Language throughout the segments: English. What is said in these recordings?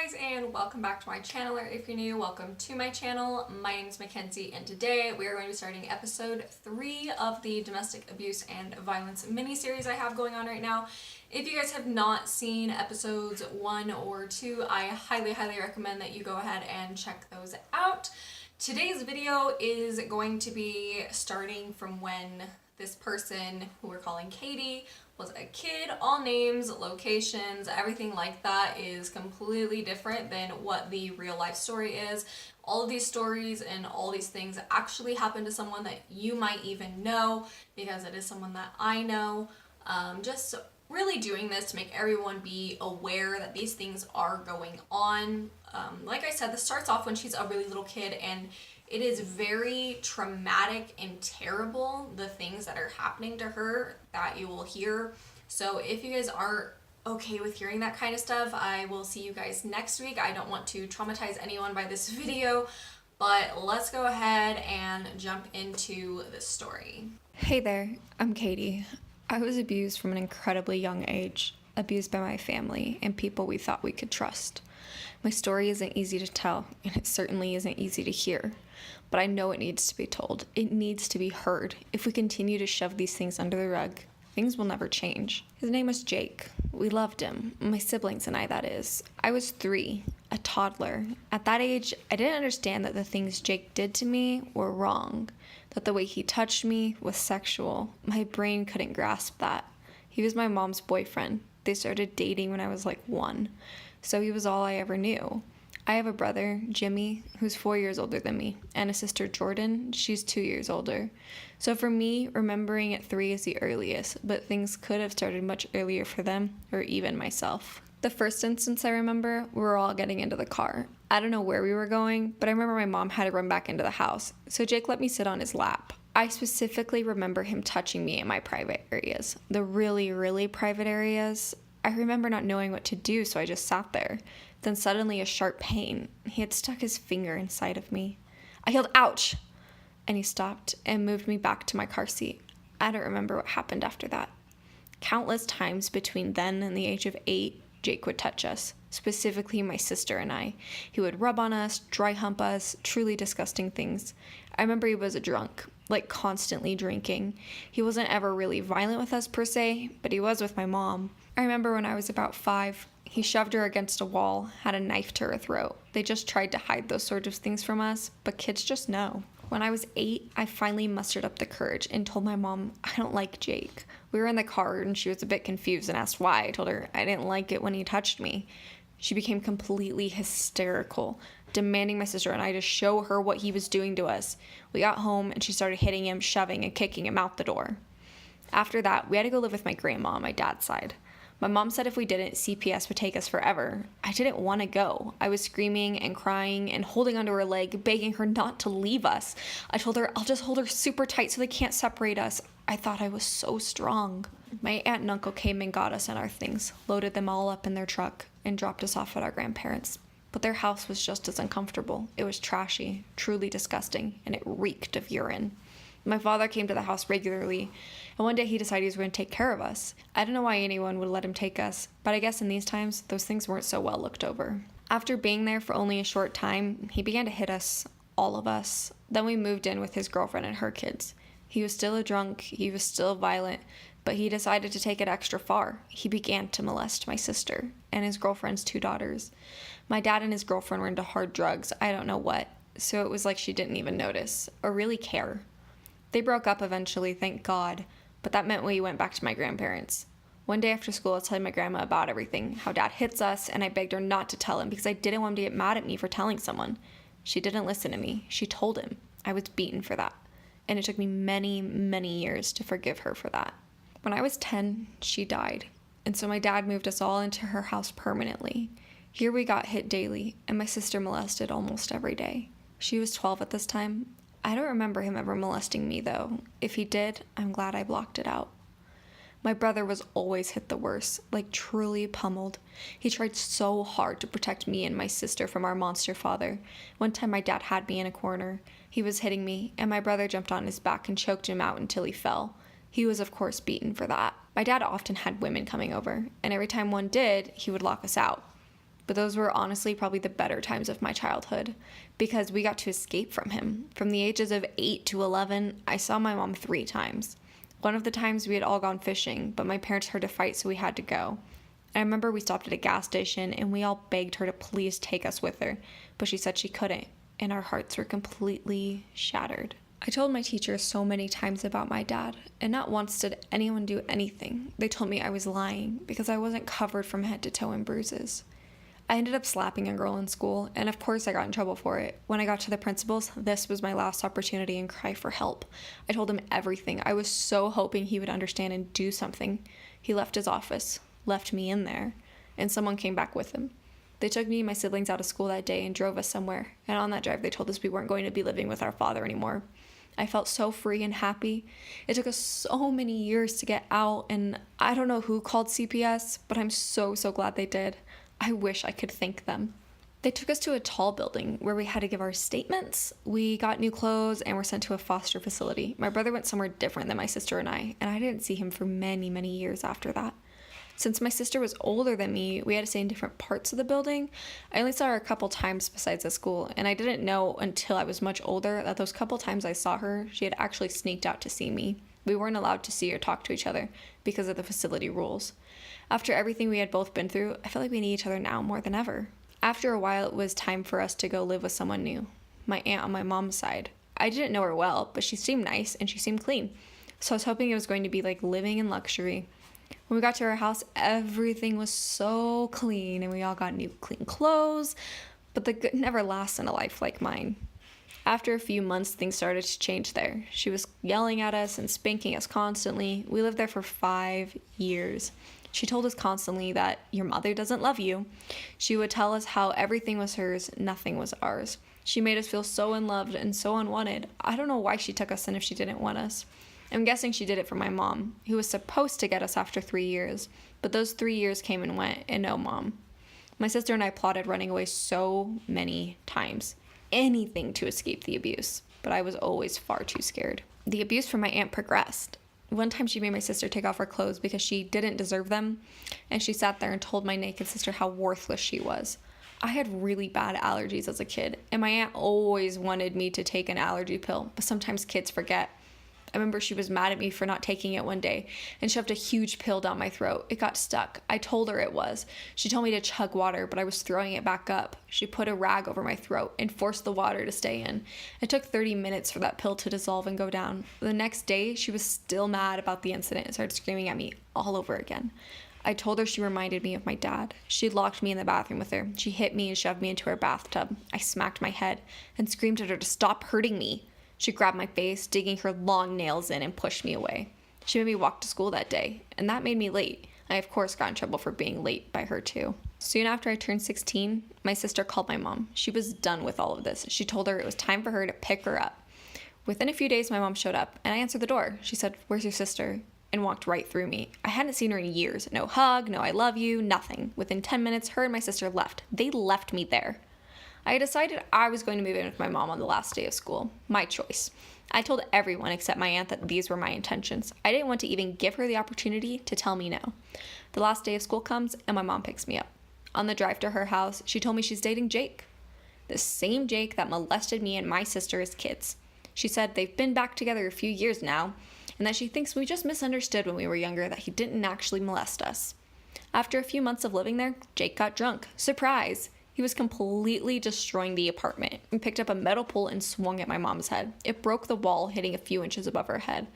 guys, and welcome back to my channel, or if you're new, welcome to my channel. My name is Mackenzie, and today we are going to be starting episode 3 of the domestic abuse and violence mini-series I have going on right now. If you guys have not seen episodes 1 or 2, I highly recommend that you go ahead and check those out. Today's video is going to be starting from when this person, who we're calling Katie, was a kid. All names, locations, everything like that is completely different than what the real life story is. All of these stories and all these things actually happen to someone that you might even know, because it is someone that I know. Just really doing this to make everyone be aware that these things are going on. Like I said, this starts off when she's a really little kid, and it is very traumatic and terrible, the things that are happening to her that you will hear. So if you guys aren't okay with hearing that kind of stuff, I will see you guys next week. I don't want to traumatize anyone by this video, but let's go ahead and jump into the story. Hey there, I'm Katie. I was abused from an incredibly young age, abused by my family and people we thought we could trust. My story isn't easy to tell, and it certainly isn't easy to hear, but I know it needs to be told. It needs to be heard. If we continue to shove these things under the rug, things will never change. His name was Jake. We loved him, my siblings and I, that is. I was 3, a toddler. At that age, I didn't understand that the things Jake did to me were wrong, that the way he touched me was sexual. My brain couldn't grasp that. He was my mom's boyfriend. They started dating when I was like 1. So he was all I ever knew. I have a brother, Jimmy, who's 4 years older than me, and a sister, Jordan. She's 2 years older. So for me, remembering at 3 is the earliest, but things could have started much earlier for them, or even myself. The first instance I remember, we were all getting into the car. I don't know where we were going, but I remember my mom had to run back into the house, so Jake let me sit on his lap. I specifically remember him touching me in my private areas, the really private areas. I remember not knowing what to do, so I just sat there. Then suddenly a sharp pain. He had stuck his finger inside of me. I yelled, "Ouch!" And he stopped and moved me back to my car seat. I don't remember what happened after that. Countless times between then and the age of 8, Jake would touch us, specifically my sister and I. He would rub on us, dry hump us, truly disgusting things. I remember he was a drunk, like constantly drinking. He wasn't ever really violent with us per se, but he was with my mom. I remember when I was about 5, he shoved her against a wall, had a knife to her throat. They just tried to hide those sort of things from us, but kids just know. When I was 8, I finally mustered up the courage and told my mom, I don't like Jake. We were in the car and she was a bit confused and asked why. I told her I didn't like it when he touched me. She became completely hysterical, demanding my sister and I to show her what he was doing to us. We got home and she started hitting him, shoving and kicking him out the door. After that, we had to go live with my grandma on my dad's side. My mom said if we didn't, CPS would take us forever. I didn't want to go. I was screaming and crying and holding onto her leg, begging her not to leave us. I told her I'll just hold her super tight so they can't separate us. I thought I was so strong. My aunt and uncle came and got us and our things, loaded them all up in their truck, and dropped us off at our grandparents'. But their house was just as uncomfortable. It was trashy, truly disgusting, and it reeked of urine. My father came to the house regularly, and one day he decided he was going to take care of us. I don't know why anyone would let him take us, but I guess in these times, those things weren't so well looked over. After being there for only a short time, he began to hit us, all of us. Then we moved in with his girlfriend and her kids. He was still a drunk, he was still violent, but he decided to take it extra far. He began to molest my sister and his girlfriend's 2 daughters. My dad and his girlfriend were into hard drugs, I don't know what, so it was like she didn't even notice or really care. They broke up eventually, thank God, but that meant we went back to my grandparents. One day after school, I was telling my grandma about everything, how dad hits us, and I begged her not to tell him because I didn't want him to get mad at me for telling someone. She didn't listen to me. She told him. I was beaten for that, and it took me many years to forgive her for that. When I was 10, she died, and so my dad moved us all into her house permanently. Here we got hit daily, and my sister molested almost every day. She was 12 at this time. I don't remember him ever molesting me, though. If he did, I'm glad I blocked it out. My brother was always hit the worst, like truly pummeled. He tried so hard to protect me and my sister from our monster father. One time my dad had me in a corner. He was hitting me, and my brother jumped on his back and choked him out until he fell. He was, of course, beaten for that. My dad often had women coming over, and every time one did, he would lock us out. but those were honestly probably the better times of my childhood because we got to escape from him. From the ages of 8 to 11, I saw my mom 3 times. One of the times we had all gone fishing, but my parents heard a fight, so we had to go. I remember we stopped at a gas station and we all begged her to please take us with her, but she said she couldn't, and our hearts were completely shattered. I told my teacher so many times about my dad, and not once did anyone do anything. They told me I was lying because I wasn't covered from head to toe in bruises. I ended up slapping a girl in school, and of course I got in trouble for it. When I got to the principal's, this was my last opportunity and cry for help. I told him everything. I was so hoping he would understand and do something. He left his office, left me in there, and someone came back with him. They took me and my siblings out of school that day and drove us somewhere, and on that drive they told us we weren't going to be living with our father anymore. I felt so free and happy. It took us so many years to get out, and I don't know who called CPS, but I'm so glad they did. I wish I could thank them. They took us to a tall building where we had to give our statements. We got new clothes and were sent to a foster facility. My brother went somewhere different than my sister and I didn't see him for many years after that. Since my sister was older than me, we had to stay in different parts of the building. I only saw her a couple times besides at school, and I didn't know until I was much older that those couple times I saw her, she had actually sneaked out to see me. We weren't allowed to see or talk to each other because of the facility rules. After everything we had both been through, I felt like we need each other now more than ever. After a while, it was time for us to go live with someone new, my aunt on my mom's side. I didn't know her well, but she seemed nice and she seemed clean, so I was hoping it was going to be like living in luxury. When we got to our house, everything was so clean and we all got new clean clothes, but the good never lasts in a life like mine. After a few months, things started to change there. She was yelling at us and spanking us constantly. We lived there for 5 years. She told us constantly that your mother doesn't love you. She would tell us how everything was hers, nothing was ours. She made us feel so unloved and so unwanted. I don't know why she took us in if she didn't want us. I'm guessing she did it for my mom, who was supposed to get us after 3 years, but those 3 years came and went, and no mom. My sister and I plotted running away so many times, anything to escape the abuse, but I was always far too scared. The abuse from my aunt progressed. One time she made my sister take off her clothes because she didn't deserve them, and she sat there and told my naked sister how worthless she was. I had really bad allergies as a kid, and my aunt always wanted me to take an allergy pill, but sometimes kids forget. I remember she was mad at me for not taking it one day and shoved a huge pill down my throat. It got stuck. I told her it was. She told me to chug water, but I was throwing it back up. She put a rag over my throat and forced the water to stay in. It took 30 minutes for that pill to dissolve and go down. The next day, she was still mad about the incident and started screaming at me all over again. I told her she reminded me of my dad. She locked me in the bathroom with her. She hit me and shoved me into her bathtub. I smacked my head and screamed at her to stop hurting me. She grabbed my face, digging her long nails in, and pushed me away. She made me walk to school that day, and that made me late. I, of course, got in trouble for being late by her, too. Soon after I turned 16, my sister called my mom. She was done with all of this. She told her it was time for her to pick her up. Within a few days, my mom showed up, and I answered the door. She said, "Where's your sister?" and walked right through me. I hadn't seen her in years. No hug, no I love you, nothing. Within 10 minutes, her and my sister left. They left me there. I had decided I was going to move in with my mom on the last day of school. My choice. I told everyone except my aunt that these were my intentions. I didn't want to even give her the opportunity to tell me no. The last day of school comes and my mom picks me up. On the drive to her house, she told me she's dating Jake. The same Jake that molested me and my sister as kids. She said they've been back together a few years now, and that she thinks we just misunderstood when we were younger that he didn't actually molest us. After a few months of living there, Jake got drunk. Surprise! He was completely destroying the apartment and picked up a metal pole and swung at my mom's head. It broke the wall, hitting a few inches above her head.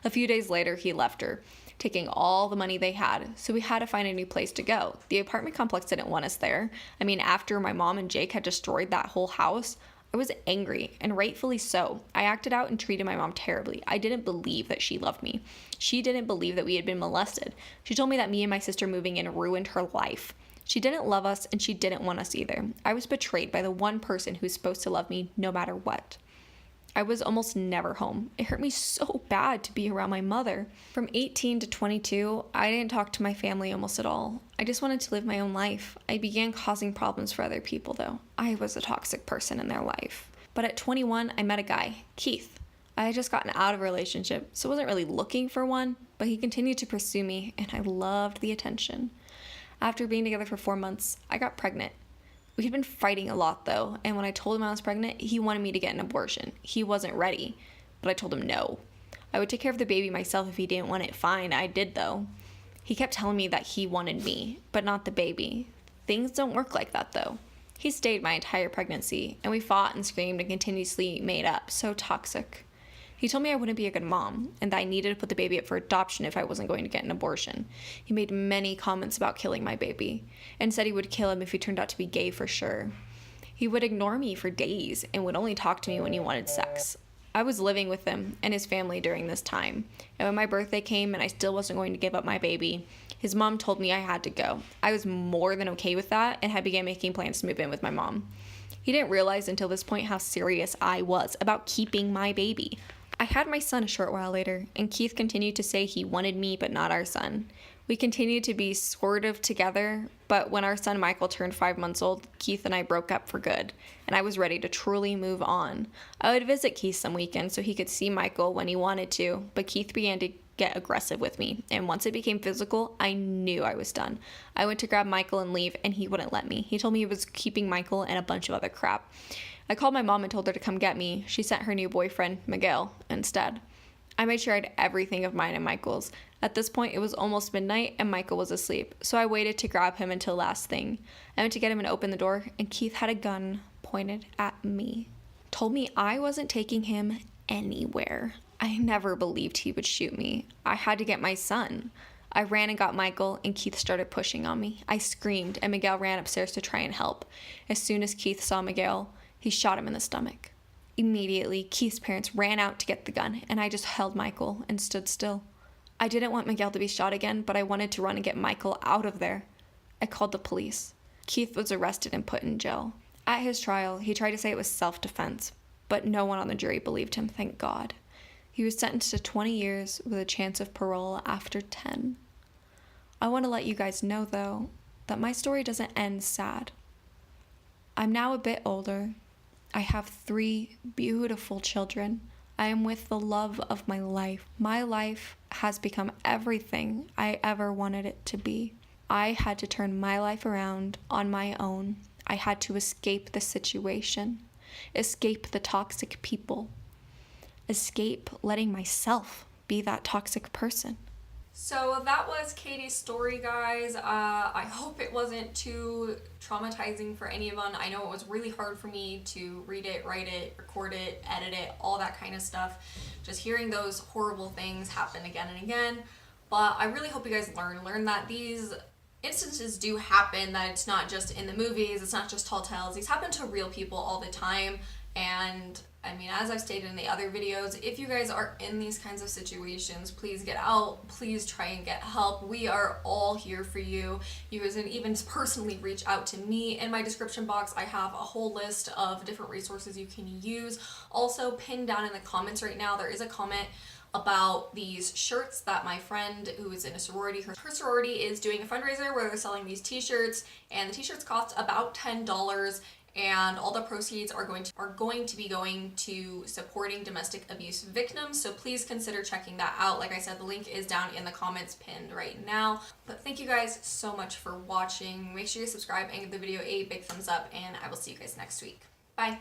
A few days later, he left her, taking all the money they had, so we had to find a new place to go. The apartment complex didn't want us there. I mean, after my mom and Jake had destroyed that whole house, I was angry, and rightfully so. I acted out and treated my mom terribly. I didn't believe that she loved me. She didn't believe that we had been molested. She told me that me and my sister moving in ruined her life. She didn't love us, and she didn't want us either. I was betrayed by the one person who's supposed to love me no matter what. I was almost never home. It hurt me so bad to be around my mother. From 18 to 22, I didn't talk to my family almost at all. I just wanted to live my own life. I began causing problems for other people, though. I was a toxic person in their life. But at 21, I met a guy, Keith. I had just gotten out of a relationship, so I wasn't really looking for one, but he continued to pursue me, and I loved the attention. After being together for 4 months, I got pregnant. We had been fighting a lot though, and when I told him I was pregnant, he wanted me to get an abortion. He wasn't ready, but I told him no. I would take care of the baby myself if he didn't want it, fine, I did though. He kept telling me that he wanted me, but not the baby. Things don't work like that though. He stayed my entire pregnancy, and we fought and screamed and continuously made up. So toxic. He told me I wouldn't be a good mom, and that I needed to put the baby up for adoption if I wasn't going to get an abortion. He made many comments about killing my baby, and said he would kill him if he turned out to be gay for sure. He would ignore me for days, and would only talk to me when he wanted sex. I was living with him and his family during this time, and when my birthday came and I still wasn't going to give up my baby, his mom told me I had to go. I was more than okay with that and had began making plans to move in with my mom. He didn't realize until this point how serious I was about keeping my baby. I had my son a short while later, and Keith continued to say he wanted me but not our son. We continued to be sort of together, but when our son Michael turned 5 months old, Keith and I broke up for good, and I was ready to truly move on. I would visit Keith some weekends so he could see Michael when he wanted to, but Keith began to get aggressive with me, and once it became physical, I knew I was done. I went to grab Michael and leave, and he wouldn't let me. He told me he was keeping Michael and a bunch of other crap. I called my mom and told her to come get me. She sent her new boyfriend, Miguel, instead. I made sure I had everything of mine and Michael's. At this point, it was almost midnight and Michael was asleep, so I waited to grab him until last thing. I went to get him and open the door, and Keith had a gun pointed at me. Told me I wasn't taking him anywhere. I never believed he would shoot me. I had to get my son. I ran and got Michael, and Keith started pushing on me. I screamed, and Miguel ran upstairs to try and help. As soon as Keith saw Miguel, he shot him in the stomach. Immediately, Keith's parents ran out to get the gun, and I just held Michael and stood still. I didn't want Miguel to be shot again, but I wanted to run and get Michael out of there. I called the police. Keith was arrested and put in jail. At his trial, he tried to say it was self-defense, but no one on the jury believed him, thank God. He was sentenced to 20 years with a chance of parole after 10. I want to let you guys know, though, that my story doesn't end sad. I'm now a bit older. I have 3 beautiful children. I am with the love of my life. My life has become everything I ever wanted it to be. I had to turn my life around on my own. I had to escape the situation, escape the toxic people, escape letting myself be that toxic person. So that was Katie's story, guys. I hope it wasn't too traumatizing for anyone. I know it was really hard for me to read it, write it, record it, edit it, all that kind of stuff. Just hearing those horrible things happen again and again. But I really hope you guys learn that these instances do happen, that it's not just in the movies, it's not just tall tales. These happen to real people all the time. And I mean, as I've stated in the other videos, if you guys are in these kinds of situations, please get out, please try and get help. We are all here for you. You guys can even personally reach out to me. In my description box, I have a whole list of different resources you can use. Also, pinned down in the comments right now, there is a comment about these shirts that my friend who is in a sorority, her sorority is doing a fundraiser where they're selling these t-shirts, and the t-shirts cost about $10. And all the proceeds are going to be going to supporting domestic abuse victims. So please consider checking that out. Like I said, the link is down in the comments pinned right now. But thank you guys so much for watching. Make sure you subscribe and give the video a big thumbs up, and I will see you guys next week. Bye.